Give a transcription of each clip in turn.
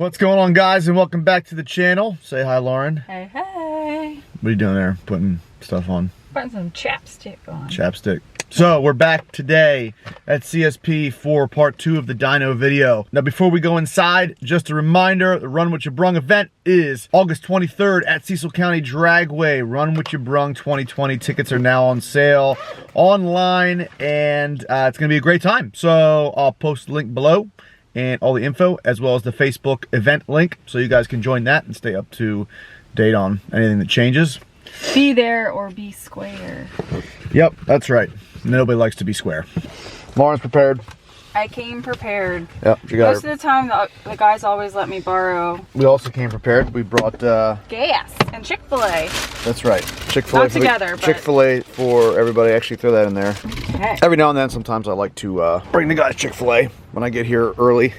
What's going on, guys, and welcome back to the channel. Say hi, Lauren. Hey, hey. What are you doing there? Putting stuff on? Putting some chapstick on. Chapstick. So we're back today at CSP for part 2 of the Dyno video. Now before we go inside, just a reminder, the Run What You Brung event is August 23rd at Cecil County Dragway. Run What You Brung 2020. Tickets are now on sale online, and it's gonna be a great time. So I'll post the link below and all the info, as well as the Facebook event link, so you guys can join that and stay up to date on anything that changes. Be there or be square. Yep, that's right. Nobody likes to be square. Lauren's prepared. I came prepared. Yep, you got Most of the time, the guys always let me borrow. We also came prepared. We brought gas and Chick-fil-A. That's right. Chick-fil-A. Not together, but Chick-fil-A for everybody. Actually, throw that in there. Okay. Every now and then, sometimes I like to bring the guys Chick-fil-A when I get here early.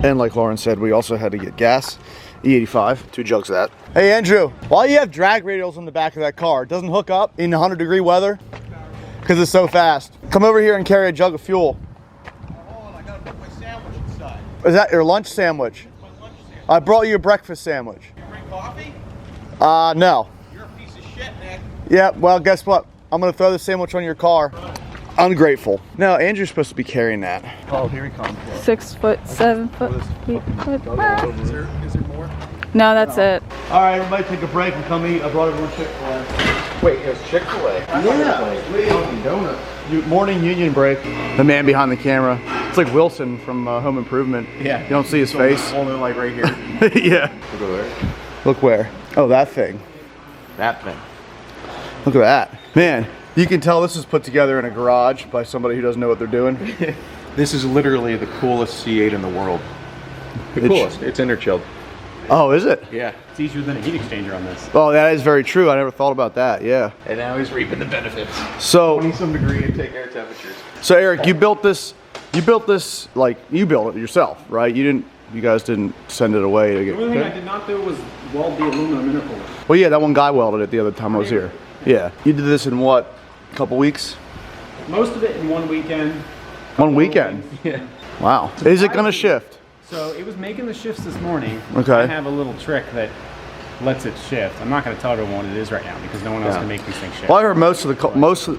And like Lauren said, we also had to get gas. E85, 2 jugs of that. Hey Andrew, why do you have drag radials on the back of that car? It doesn't hook up in 100-degree weather? Because it's so fast. Come over here and carry a jug of fuel. Hold on, I gotta put my sandwich inside. Is that your lunch sandwich? My lunch sandwich. I brought you a breakfast sandwich. You bring coffee? No. You're a piece of shit, Nick. Yeah, well, guess what? I'm gonna throw the sandwich on your car. Ungrateful. No, Andrew's supposed to be carrying that. Oh, here he comes. 6 foot, 7 foot, 8 foot. Is there more? No, that's it. All right, everybody take a break and come eat. I brought everyone Chick-fil-A. Wait, it was Chick-fil-A. Yeah. Donuts. Morning union break. The man behind the camera. It's like Wilson from Home Improvement. Yeah. You don't see his face. Holding it like right here. Yeah. Look over there. Look where? Oh, that thing. That thing. Look at that. Man, you can tell this is put together in a garage by somebody who doesn't know what they're doing. This is literally the coolest C8 in the world. The coolest. It's interchilled. Oh, is it? Yeah. It's easier than a heat exchanger on this. Oh, that is very true. I never thought about that. Yeah. And now he's reaping the benefits. So, 20-some degree intake air temperatures. so Eric, you built this like you built it yourself, right? You guys didn't send it away to get. The only thing I did not do was weld the aluminum intercooler. Well, yeah, that one guy welded it the other time I was here. Yeah. You did this in what? A couple weeks? Most of it in one weekend. One weekend? Yeah. Wow. Is it gonna shift? So it was making the shifts this morning. Okay. I have a little trick that lets it shift. I'm not going to tell everyone what it is right now because no one else can make these things shift. Well, I heard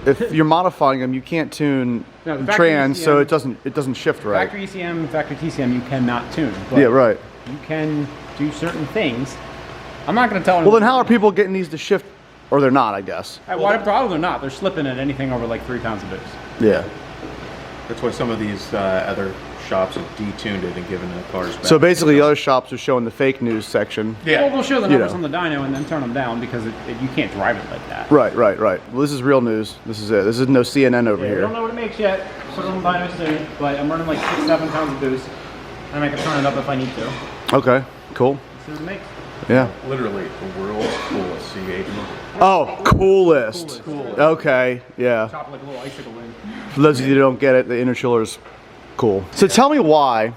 if you're modifying them, you can't tune No, the factory trans, ECM so it doesn't shift right. Factory ECM, factory TCM, you cannot tune. But Yeah, right. You can do certain things. I'm not going to tell Well, anyone. then how are people getting these to shift, or they're not? I guess. Well, probably they're not. They're slipping at anything over like 3 pounds of boost. Yeah. That's why some of these other shops have detuned it and given the cars back. So basically, the other shops are showing the fake news section. Well, they'll show the You numbers know. on the dyno and then turn them down because you can't drive it like that. Right. Well, this is real news. This is it. This is no CNN over Yeah, we here. don't know what it makes yet. Put it on the dyno soon, but I'm running like 6-7 pounds of boost, and I can turn it up if I need to. Okay. Cool. See what it makes. Yeah. Literally the world's coolest C8. Oh, coolest. Okay. Yeah. Chop like a little icicle in. For those of you who don't get it, the interchiller's cool. So tell me why.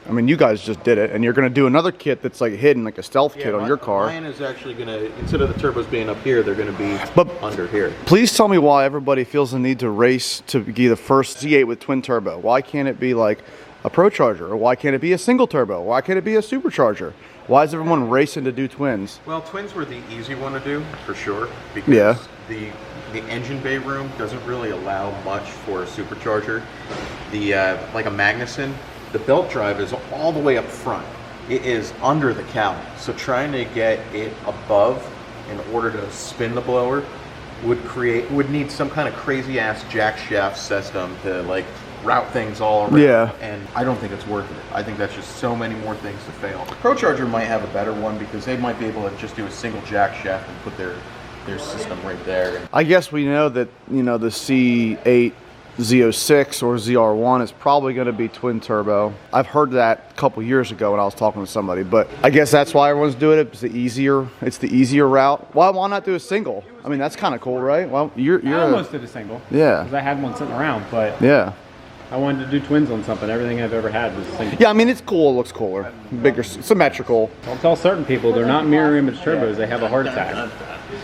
I mean, you guys just did it, and you're going to do another kit that's like hidden, like a stealth kit on your car. Mine is actually going to, instead of the turbos being up here, they're going to be under here. Please tell me why everybody feels the need to race to be the first C8 with twin turbo. Why can't it be like a Pro Charger? Or why can't it be a single turbo? Why can't it be a supercharger? Why is everyone racing to do twins? Well, twins were the easy one to do, for sure, because the engine bay room doesn't really allow much for a supercharger. The like a Magnuson, the belt drive is all the way up front. It is under the cowling, so trying to get it above in order to spin the blower would need some kind of crazy ass jack shaft system to like route things all around. Yeah. And I don't think it's worth it. I think that's just so many more things to fail. The Pro Charger might have a better one because they might be able to just do a single jack shaft and put their system right there. I guess we know that, you know, the C8 Z06 or ZR1 is probably going to be twin turbo. I've heard that a couple years ago when I was talking to somebody, but I guess that's why everyone's doing it. It's the easier route. Why not do a single? I mean, that's kind of cool, right? Well, I almost did a single. Yeah. Because I had one sitting around, but Yeah. I wanted to do twins on something. Everything I've ever had was a single. Yeah, I mean, it's cool. It looks cooler. Bigger, symmetrical. I'll tell certain people they're not mirror image turbos. They have a heart attack.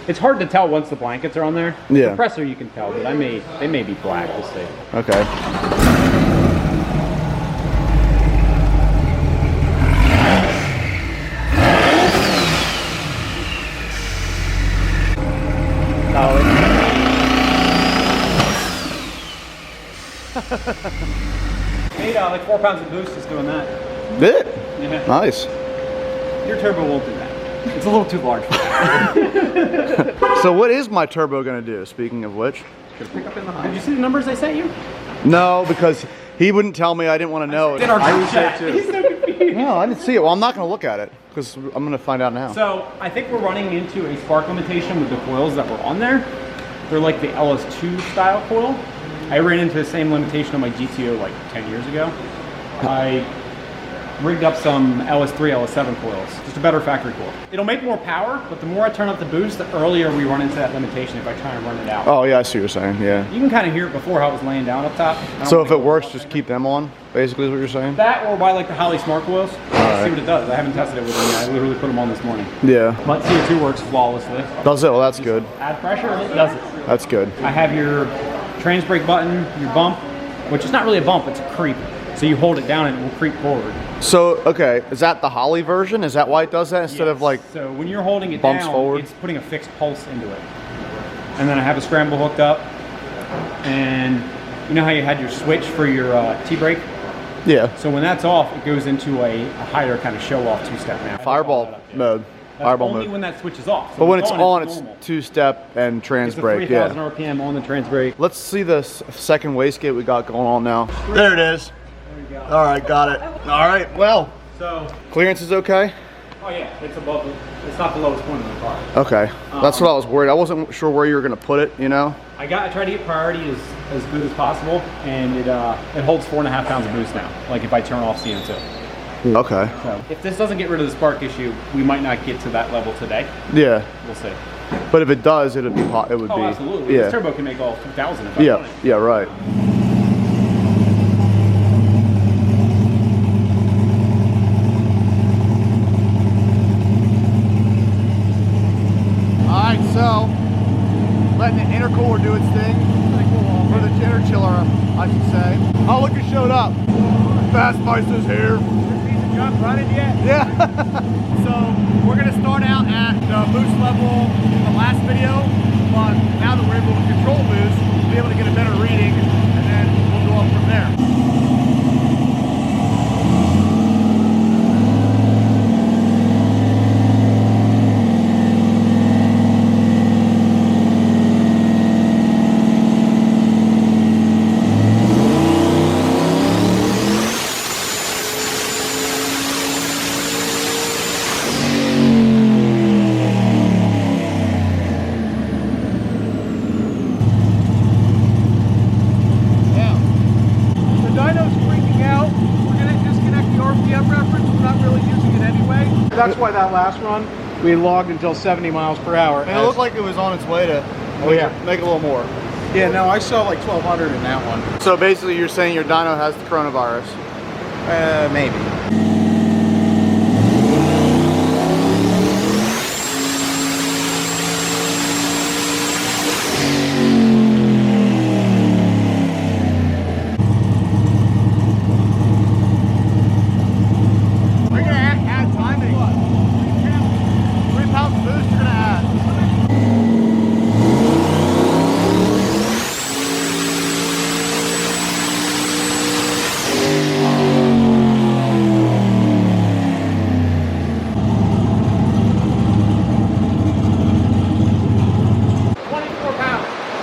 It's hard to tell once the blankets are on there. Yeah. The compressor you can tell, but they may be black. We'll see. Okay. Made like 4 pounds of boost just doing that. Did it? Yeah. Nice. Your turbo won't do that. It's a little too large for that. So what is my turbo gonna do, speaking of which? Pick up in the high. Did you see the numbers I sent you? No, because he wouldn't tell me. I didn't want to know. In our group chat. He's so confused. No, I didn't see it. Well, I'm not gonna look at it because I'm gonna find out now. So I think we're running into a spark limitation with the coils that were on there. They're like the LS2 style coil. I ran into the same limitation on my GTO like 10 years ago. I rigged up some LS3, LS7 coils, just a better factory coil. It'll make more power, but the more I turn up the boost, the earlier we run into that limitation if I try and run it out. Oh yeah, I see what you're saying. Yeah. You can kind of hear it before how it was laying down up top. So if it works, just keep them on. Basically, is what you're saying. That or buy like the Holley Smart coils. Right. See what it does. I haven't tested it with them yet. I literally put them on this morning. Yeah. But CO2 works flawlessly. Does it? Well, that's good. Add pressure and it does it. That's good. I have your trans brake button, your bump, which is not really a bump, it's a creep. So you hold it down and it will creep forward. So, okay, is that the Holley version? Is that why it does that instead of like So when you're holding it bumps down, forward? it's putting a fixed pulse into it. And then I have a scramble hooked up. And you know how you had your switch for your T-brake? Yeah. So when that's off, it goes into a higher kind of show-off two-step now. Fireball mode. That's Fireball only mode. when that switch is off. So But when it's on, normal. it's two-step and trans It's a brake. 3,000 Yeah. RPM on the trans brake. Let's see the second wastegate we got going on now. There it is. There you go. All right, got it. All right, well, So, clearance is okay. oh yeah, it's above. It's not the lowest point in the car. Okay, that's what I was worried. I wasn't sure where you were gonna put it. You know. I try to get priority as good as possible, and it holds 4.5 pounds of boost now. Like if I turn off CO2. Okay. So if this doesn't get rid of the spark issue, we might not get to that level today. Yeah, We'll see. but if it does, it would be. It would Oh, be. absolutely. Yeah. This turbo can make all 2,000 if I Yeah. want it. Yeah. Right. All right, so letting the intercooler do its thing. Or the interchiller, I should say. Oh, look who showed up. Fastmeister's here. Jump running yet? Yeah. So we're gonna start out at the boost level in the last video, but now that we're able to control boost, we'll be able to get a better reading, and then we'll go up from there. The dyno's freaking out. We're going to disconnect the RPM reference. We're not really using it anyway. That's why that last run, we logged until 70 miles per hour. And it looked like it was on its way to make a little more. Yeah, no, I saw like 1,200 in that one. So basically you're saying your dyno has the coronavirus? Maybe. We're gonna add timing. 3 pounds of boost you're gonna add.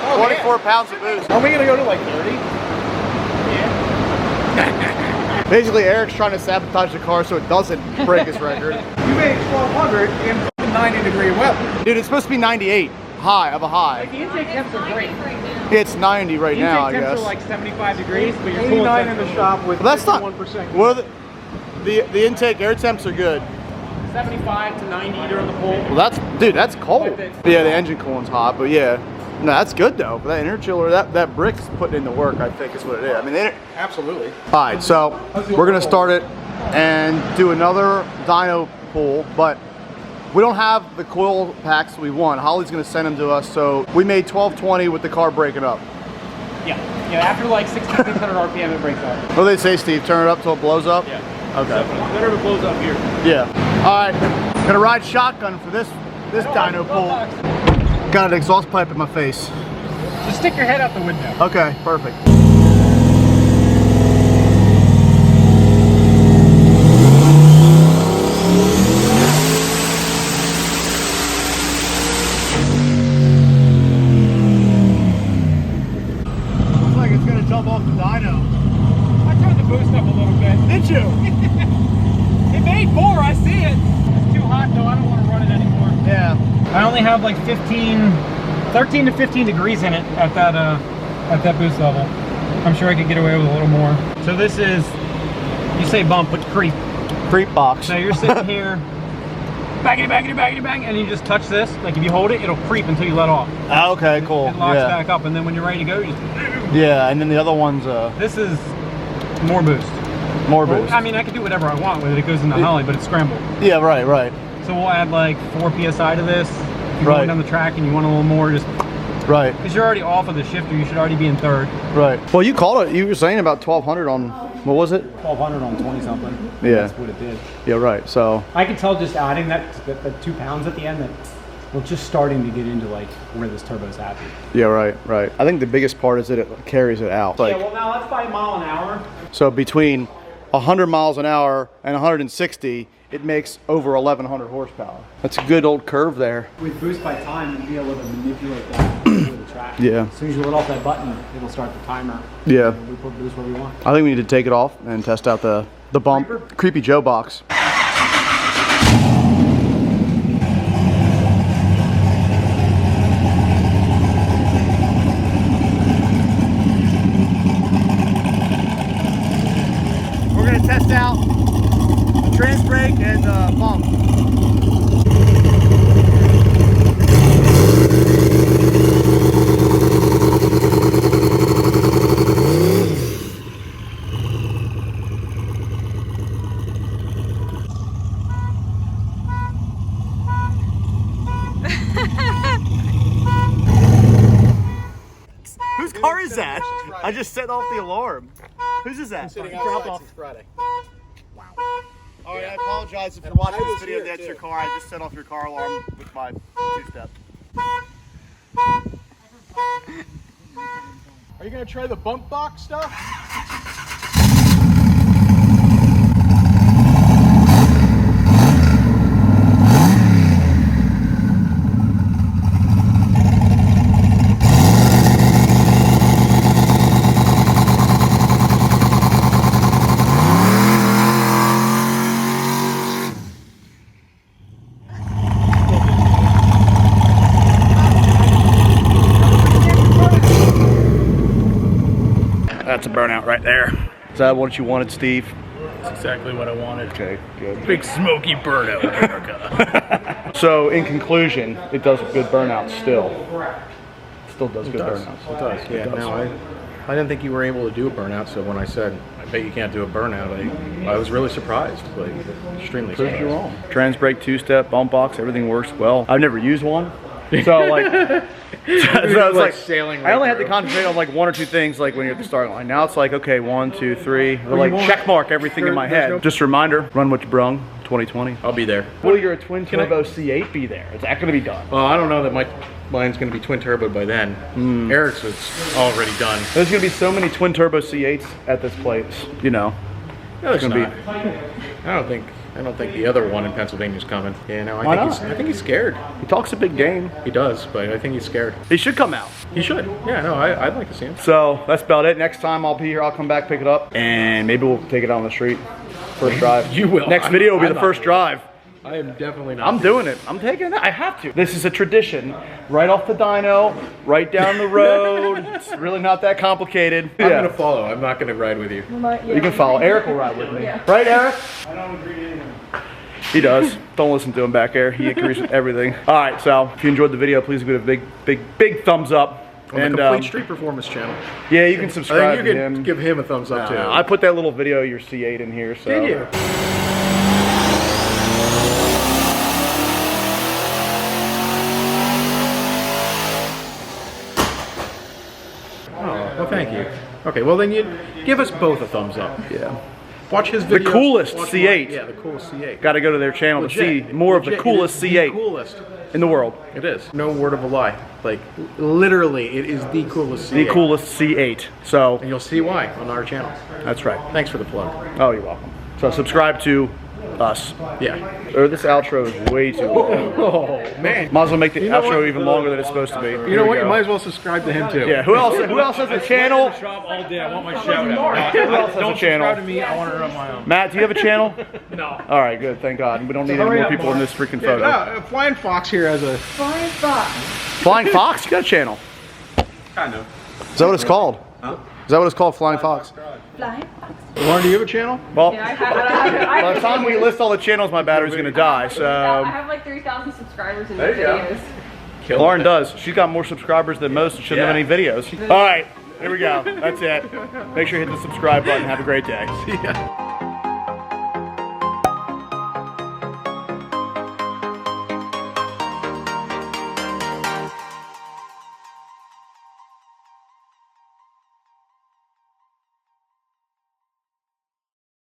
Oh, 24 pounds of boost. Are we going to go to like 30? Basically, Eric's trying to sabotage the car so it doesn't break his record. You made 1,200 in 90-degree weather. Dude, it's supposed to be 98. High, of a high. The intake temps are great. It's 90 right now, I Intake temps guess. are like 75 degrees, but you're 89 in the shop with Well, that's not. 51%. What are the intake air temps are good. 75 to 90 during the pull. Well, that's cold. Yeah, the engine cooling's hot, but yeah. No, that's good though. That interchiller, that brick's putting in the work, I think is what it is. I mean, Absolutely. all right, so we're gonna start it and do another dyno pull, but we don't have the coil packs we want. Holly's gonna send them to us, so we made 1220 with the car breaking up. Yeah, after like 6,600 RPM it breaks up. What do they say, Steve? Turn it up till it blows up? Yeah. Okay. Definitely. Better if it blows up here. Yeah. All right, gonna ride shotgun for this dyno pull. Got an exhaust pipe in my face. Just stick your head out the window. Okay, perfect. I only have like 13 to 15 degrees in it at that boost level. I'm sure I could get away with a little more. So this is, you say bump, but creep. Creep box. So you're sitting here, baggity, baggity, baggity, bang, and you just touch this. Like if you hold it, it'll creep until you let off. Oh, okay, cool. It locks back up, and then when you're ready to go, you just... Yeah, and then the other one's This is more boost. more boost. I mean, I can do whatever I want with it. It goes in the holly, but it's scrambled. Yeah, right. So we'll add like 4 PSI to this. If you're going down the track and you want a little more, just... Right. Because you're already off of the shifter, you should already be in third. Right. Well, you called it, you were saying about 1200 on, what was it? 1200 on 20 something. Yeah. That's what it did. Yeah, right. So I could tell just adding that 2 pounds at the end that we're just starting to get into like where this turbo's happy. yeah, right. I think the biggest part is that it carries it out. Like, Yeah, well now that's 5 mile an hour. so between 100 miles an hour and 160, it makes over 1100 horsepower. That's a good old curve there. With boost by time, you'll be able to manipulate that with the track. Yeah. As soon as you let off that button, it'll start the timer. Yeah. And we put boost where we want. I think we need to take it off and test out the bump. Creepy Joe box. We're gonna test out the trans brake and the bump. Whose car is that? I just set off the alarm. Whose is that? Drop off Friday. All right, I apologize if you're watching this video and that's your car. I just set off your car alarm with my two-step. Are you gonna try the bump box stuff? That's a burnout right there. Is that what you wanted, Steve? That's exactly what I wanted. Okay, good. Big smoky burnout, America. So, in conclusion, it does a good burnout still. Still does good burnouts. It does. Yeah. No, I didn't think you were able to do a burnout. So when I said I bet you can't do a burnout, I was really surprised. Like extremely surprised. You're wrong. Trans brake, two-step, bump box, everything works well. I've never used one. So like, so it's like sailing I right only had to through. concentrate on like 1 or 2 things like when you're at the start line. Now it's like, okay, 1, 2, 3, or like check mark everything in my head. Just a reminder, run what you brung, 2020. I'll be there. Will your twin turbo C8 be there? Is that going to be done? Well, I don't know that mine's going to be twin turbo by then. Eric's was already done. There's going to be so many twin turbo C8s at this place, you know. No, there's gonna not. I don't think the other one in Pennsylvania's coming. Yeah, no, Why not? I think he's scared. He talks a big game. He does, but I think he's scared. He should come out. He should. Yeah, no, I'd like to see him. So that's about it. Next time I'll be here, I'll come back, pick it up, and maybe we'll take it out on the street. First drive. You will. Next video will be the first drive. I am definitely not. I'm doing it. I'm taking it. I have to. This is a tradition. Right off the dyno, right down the road. It's really not that complicated. I'm going to follow. I'm not going to ride with you. You can follow. Eric will ride with me. Right, Eric? I don't agree to anything. He does. Don't listen to him back there. He agrees with everything. All right, so if you enjoyed the video, please give it a big thumbs up. On the Complete Street Performance channel. Yeah, you can I subscribe think you to can him. give him a thumbs up too. I put that little video of your C8 in here. So. Did you? Oh, well, thank you. Okay, well then you give us both a thumbs up. Yeah. Watch his videos. The coolest watch C8. Yeah, the coolest C8. Got to go to their channel Legit. to see more of the Legit. coolest It is C8 The coolest. in the world. It is. No word of a lie. Like, literally, it is the coolest C8. The coolest C8. So And you'll see why on our channel. that's right. Thanks for the plug. Oh, you're welcome. So subscribe to Us. Yeah. Or this outro is way too long. Oh man. Might as well make the know outro what? even longer than it's supposed to be. You know what? You might as well subscribe to him too. Yeah. Who else has a channel? Shop all day. I want my shout out. Who else has a Don't channel? subscribe to me. I want to run my own. Matt, do you have a channel? No. All right, good. Thank God. We don't need any more people in this freaking photo. Yeah, Flying Fox here has a. Flying fox. Flying Fox, you got a channel. Kind of. Is that what it's called? Huh? Is that what it's called, Flying Fox? Flying fox. Lauren, do you have a channel? Well, Yeah, I have by the time we list all the channels, my battery's gonna die. I So have like 3,000 subscribers in There these you go. videos. Lauren does. She's got more subscribers than most and shouldn't have any videos. All right, here we go. That's it. Make sure you hit the subscribe button. Have a great day. Yeah.